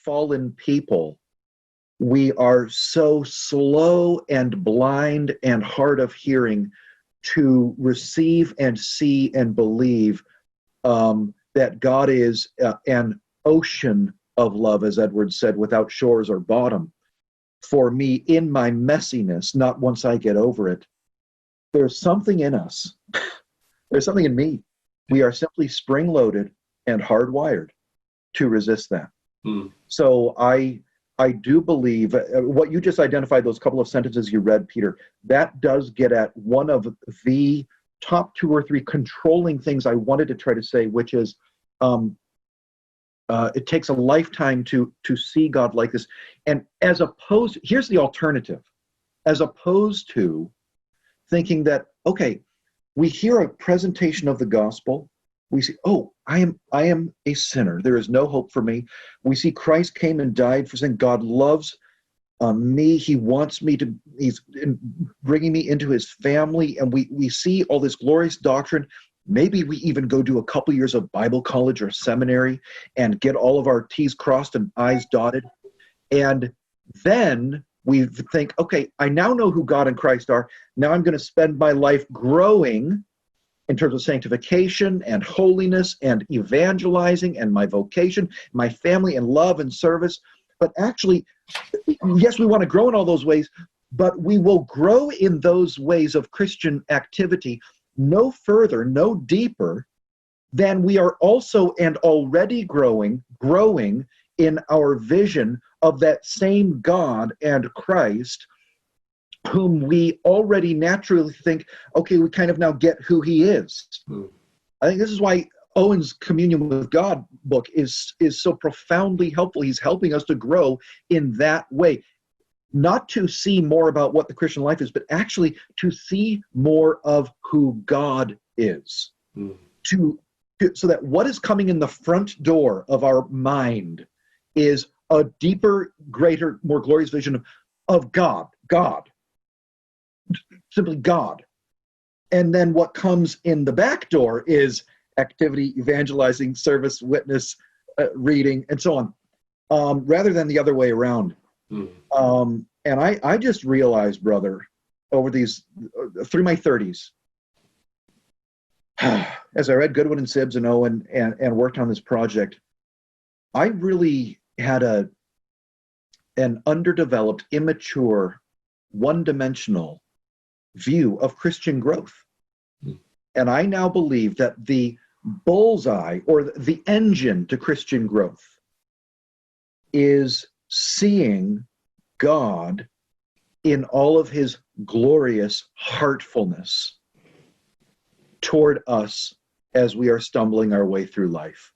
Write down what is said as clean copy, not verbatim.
fallen people, we are so slow and blind and hard of hearing to receive and see and believe that God is an ocean of love, as Edward said, without shores or bottom. For me, in my messiness, not once I get over it, there's something in us. There's something in me. We are simply spring-loaded and hardwired to resist that. So I do believe what you just identified, those couple of sentences you read, Peter, that does get at one of the top 2 or 3 controlling things I wanted to try to say, which is it takes a lifetime to see God like this. And as opposed, here's the alternative. As opposed to thinking that, okay, we hear a presentation of the gospel, we see, oh, I am a sinner. There is no hope for me. We see Christ came and died for sin. God loves me. He wants me to, he's bringing me into his family. And we see all this glorious doctrine. Maybe we even go do a couple years of Bible college or seminary and get all of our T's crossed and I's dotted. And then we think, okay, I now know who God and Christ are. Now I'm going to spend my life growing in terms of sanctification and holiness and evangelizing and my vocation, my family and love and service. But actually, yes, we want to grow in all those ways, but we will grow in those ways of Christian activity no further, no deeper than we are also and already growing in our vision of that same God and Christ, whom we already naturally think, okay, we kind of now get who he is. I think this is why Owen's Communion with God book is so profoundly helpful. He's helping us to grow in that way. Not to see more about what the Christian life is, but actually to see more of who God is. So that what is coming in the front door of our mind is a deeper, greater, more glorious vision of God. Simply God. And then what comes in the back door is activity, evangelizing, service, witness, reading, and so on, rather than the other way around. And I just realized, brother, over these, through my 30s, as I read Goodwin and Sibbs and Owen and worked on this project, I really had an underdeveloped, immature, one-dimensional view of Christian growth. And I now believe that the bullseye or the engine to Christian growth is seeing God in all of his glorious heartfulness toward us as we are stumbling our way through life.